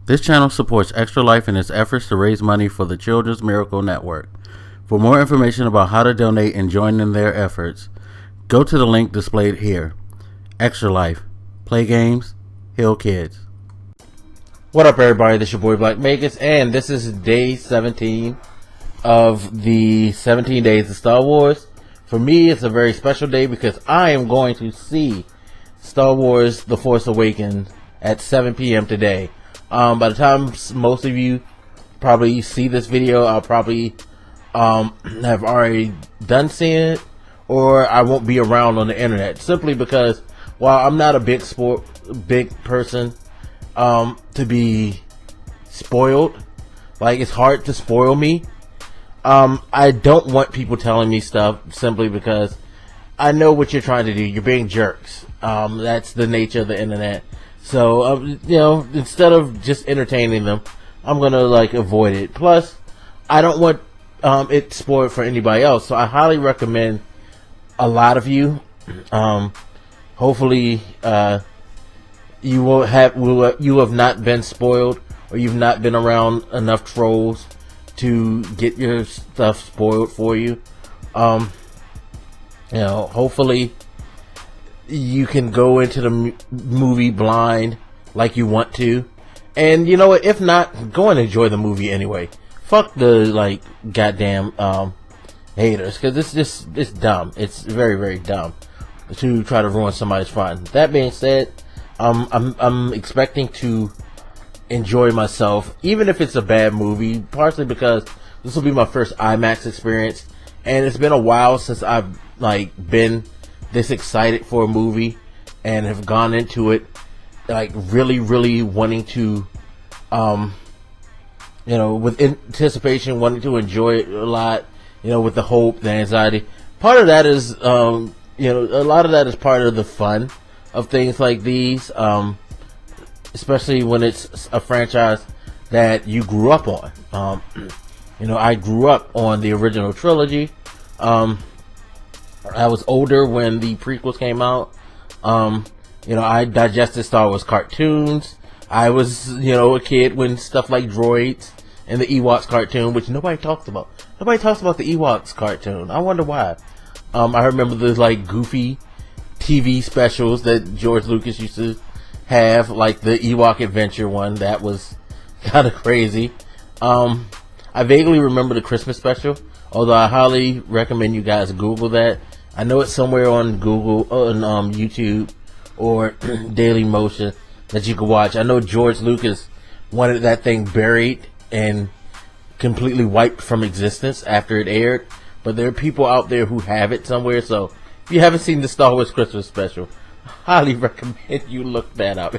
This channel supports Extra Life in its efforts to raise money for the Children's Miracle Network. For more information about how to donate and join in their efforts, go to the link displayed here. Extra Life. Play games, heal kids. What up, everybody? This is your boy Black Magus, and this is day 17 of the 17 days of Star Wars. For me, it's a very special day because I am going to see Star Wars The Force Awakens at 7 p.m. today. By the time most of you probably see this video, I'll probably have already done seeing it, or I won't be around on the internet, simply because while I'm not a big person to be spoiled, like, it's hard to spoil me. I don't want people telling me stuff simply because I know what you're trying to do. You're being jerks. That's the nature of the internet. So, instead of just entertaining them, I'm gonna, avoid it. Plus, I don't want it spoiled for anybody else. So I highly recommend a lot of you, hopefully, you have not been spoiled, or you've not been around enough trolls to get your stuff spoiled for you. Hopefully you can go into the movie blind like you want to, and you know what, if not, go and enjoy the movie anyway. Fuck the goddamn haters, because it's dumb. It's very, very dumb to try to ruin somebody's fun. That being said, I'm expecting to enjoy myself, even if it's a bad movie, partially because this will be my first IMAX experience, and it's been a while since I've been this excited for a movie and have gone into it really, really wanting to with anticipation, wanting to enjoy it a lot, with the hope, the anxiety. Part of that is a lot of that is part of the fun of things like these, especially when it's a franchise that you grew up on. I grew up on the original trilogy. I was older when the prequels came out. I digested Star Wars cartoons. I was, a kid when stuff like Droids and the Ewoks cartoon, which nobody talks about. Nobody talks about the Ewoks cartoon. I wonder why. I remember the goofy TV specials that George Lucas used to have, like the Ewok Adventure one. That was kind of crazy. I vaguely remember the Christmas special, although I highly recommend you guys Google that. I know it's somewhere on Google, on YouTube, or Daily Motion that you can watch. I know George Lucas wanted that thing buried and completely wiped from existence after it aired, but there are people out there who have it somewhere. So if you haven't seen the Star Wars Christmas special, I highly recommend you look that up.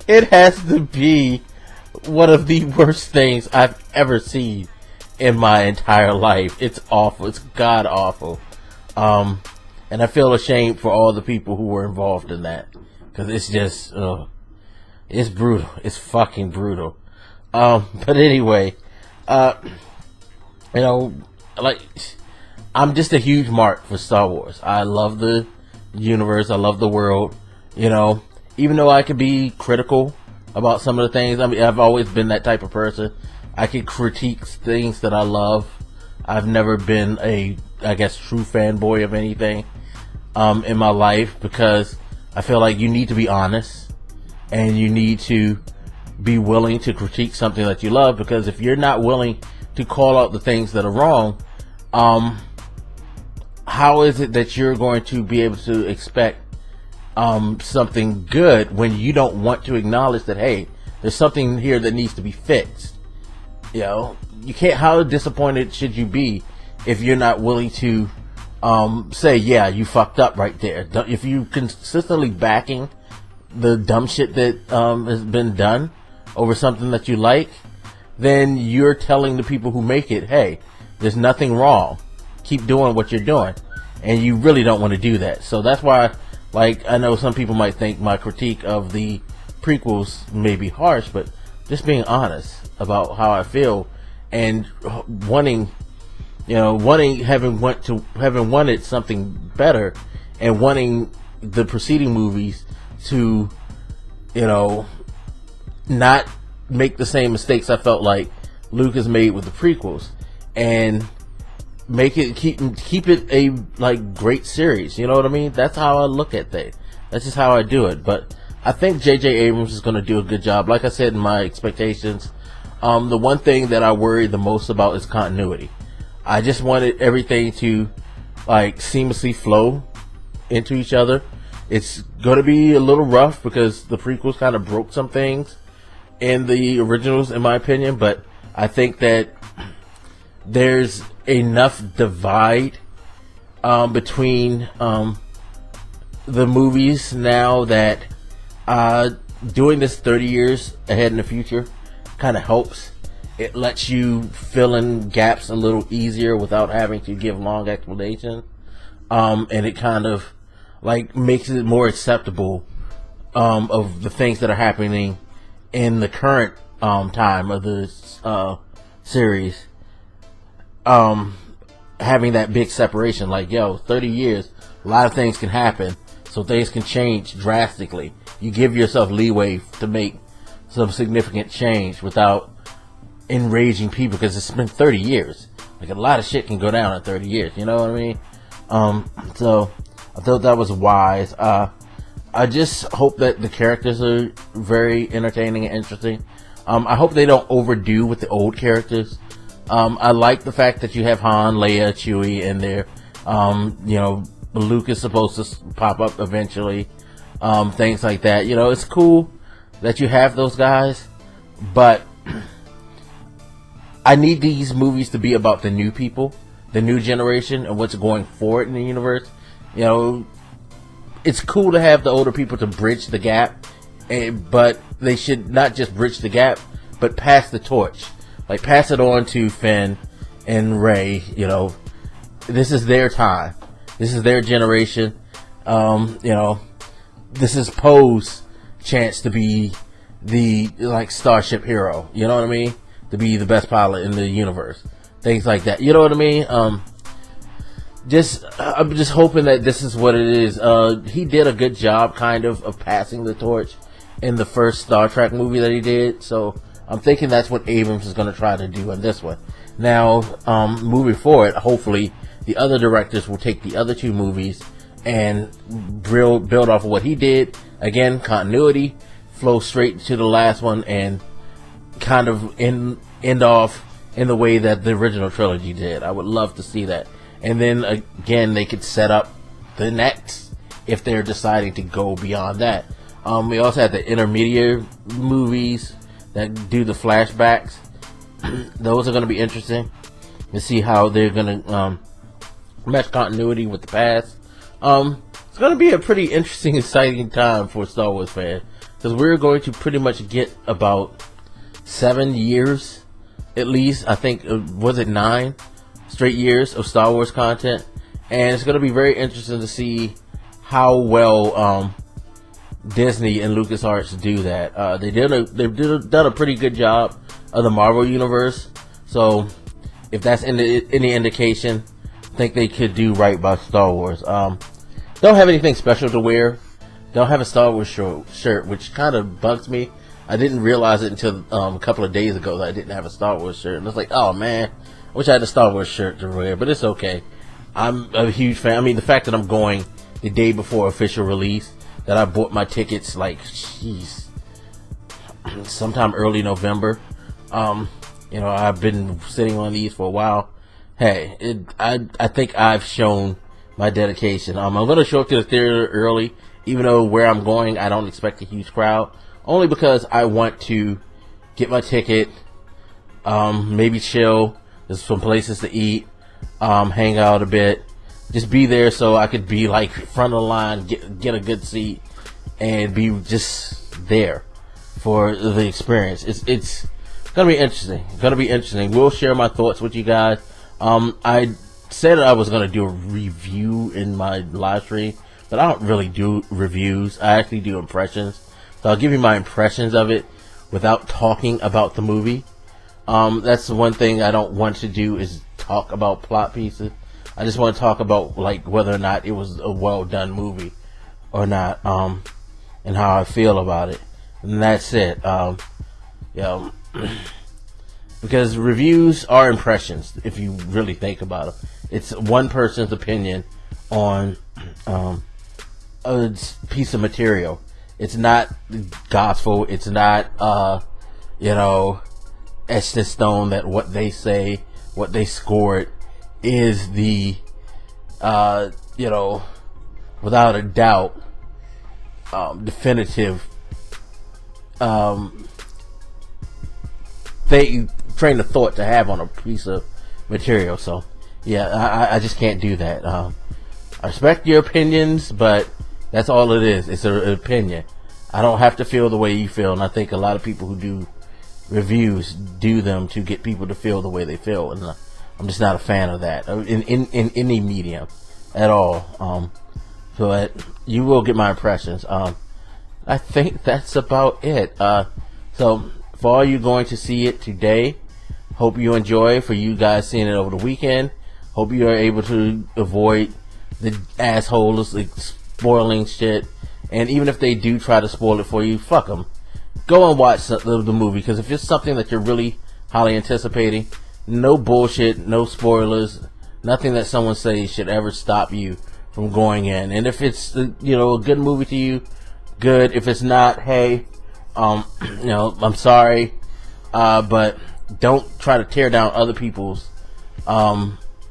It has to be one of the worst things I've ever seen in my entire life. It's awful. It's god awful. And I feel ashamed for all the people who were involved in that, because it's just, it's brutal. It's fucking brutal. But anyway, I'm just a huge mark for Star Wars. I love the universe. I love the world. Even though I could be critical about some of the things, I've always been that type of person. I can critique things that I love. I've never been a, true fanboy of anything in my life, because I feel like you need to be honest and you need to be willing to critique something that you love, because if you're not willing to call out the things that are wrong, how is it that you're going to be able to expect something good when you don't want to acknowledge that, hey, there's something here that needs to be fixed? You can't. How disappointed should you be if you're not willing to say, yeah, you fucked up right there? If you consistently backing the dumb shit that has been done over something that you like, then you're telling the people who make it, hey, there's nothing wrong, keep doing what you're doing. And you really don't want to do that. So that's why, I know some people might think my critique of the prequels may be harsh, but just being honest about how I feel, and having wanted something better, and wanting the preceding movies to, not make the same mistakes I felt like Lucas made with the prequels, and make it keep it a like great series. You know what I mean? That's how I look at things. That's just how I do it. But I think J.J. Abrams is going to do a good job. Like I said in my expectations, the one thing that I worry the most about is continuity. I just wanted everything to like seamlessly flow into each other. It's going to be a little rough because the prequels kind of broke some things in the originals, in my opinion. But I think that there's enough divide between the movies now that doing this 30 years ahead in the future kind of helps. It lets you fill in gaps a little easier without having to give long explanations, and it kind of like makes it more acceptable of the things that are happening in the current time of the series. Having that big separation, like, yo, 30 years, a lot of things can happen, so things can change drastically. You give yourself leeway to make some significant change without enraging people, because it's been 30 years. Like, a lot of shit can go down in 30 years, you know what I mean? So I thought that was wise. I just hope that the characters are very entertaining and interesting. I hope they don't overdo with the old characters. I like the fact that you have Han, Leia, Chewie in there. You know, Luke is supposed to pop up eventually. Things like that. You know, it's cool that you have those guys, but I need these movies to be about the new people, the new generation, and what's going forward in the universe. You know, it's cool to have the older people to bridge the gap, but they should not just bridge the gap, but pass the torch. Like, pass it on to Finn and Rey. You know, this is their time. This is their generation. You know, this is Poe's chance to be the, like, starship hero. You know what I mean? To be the best pilot in the universe. Things like that. You know what I mean? I'm just hoping that this is what it is. He did a good job, kind of passing the torch in the first Star Trek movie that he did. So I'm thinking that's what Abrams is going to try to do in this one. Now, moving forward, hopefully the other directors will take the other two movies and build off of what he did. Again, continuity, flow straight to the last one, and kind of end off in the way that the original trilogy did. I would love to see that. And then again, they could set up the next if they're deciding to go beyond that. We also have the intermediate movies that do the flashbacks. Those are going to be interesting to see how they're going to match continuity with the past. It's going to be a pretty interesting, exciting time for Star Wars fans, because we're going to pretty much get about 7 years, at least. I think, was it 9 straight years of Star Wars content? And it's going to be very interesting to see how well Disney and LucasArts do that. They've done a pretty good job of the Marvel universe. So if that's any indication, I think they could do right by Star Wars. Don't have anything special to wear. Don't have a Star Wars shirt, which kind of bugs me. I didn't realize it until a couple of days ago that I didn't have a Star Wars shirt. And I was like, oh man, I wish I had a Star Wars shirt to wear, but it's okay. I'm a huge fan. I mean, the fact that I'm going the day before official release, that I bought my tickets like, jeez, sometime early November. You know, I've been sitting on these for a while. Hey, I think I've shown my dedication. I'm going to show up to the theater early, even though where I'm going, I don't expect a huge crowd. Only because I want to get my ticket, maybe chill. There's some places to eat, hang out a bit, just be there so I could be like front of the line, get a good seat, and be just there for the experience. It's gonna be interesting. We'll share my thoughts with you guys. I said I was gonna do a review in my live stream, but I don't really do reviews. I actually do impressions. So I'll give you my impressions of it without talking about the movie. That's the one thing I don't want to do, is talk about plot pieces. I just want to talk about like whether or not it was a well done movie or not, and how I feel about it. And that's it. You know, because reviews are impressions. If you really think about it, it's one person's opinion on a piece of material. It's not gospel. It's not etched in stone that what they say, what they scored, is the without a doubt definitive train of thought to have on a piece of material. So yeah, I just can't do that. I respect your opinions, but that's all it is. It's an opinion. I don't have to feel the way you feel, and I think a lot of people who do reviews do them to get people to feel the way they feel, and I'm just not a fan of that in any medium at all. But you will get my impressions. I think that's about it. So for all you going to see it today, hope you enjoy. For you guys seeing it over the weekend, hope you are able to avoid the assholes like spoiling shit. And even if they do try to spoil it for you, fuck them. Go and watch the movie, because if it's something that you're really highly anticipating, no bullshit, no spoilers, nothing that someone says should ever stop you from going in. And if it's a good movie to you, good. If it's not, hey, I'm sorry, but don't try to tear down other people's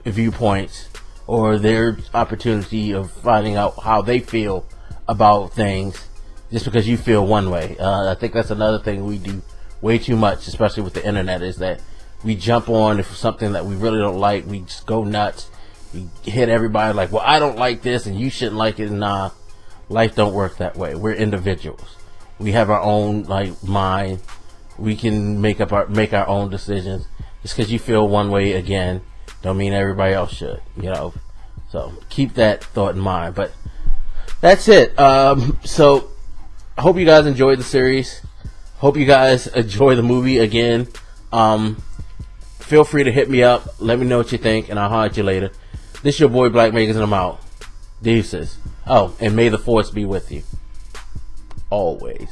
viewpoints or their opportunity of finding out how they feel about things just because you feel one way. I think that's another thing we do way too much, especially with the internet, is that we jump on if something that we really don't like, we just go nuts. We hit everybody like, well, I don't like this and you shouldn't like it. Nah, life don't work that way. We're individuals. We have our own mind. We can make our own decisions. Just because you feel one way, again, don't mean everybody else should. So keep that thought in mind. But that's it. So I hope you guys enjoyed the series. Hope you guys enjoy the movie again. Feel free to hit me up. Let me know what you think, and I'll holler at you later. This is your boy Black Makers, and I'm out. Deuces. Oh, and may the Force be with you. Always.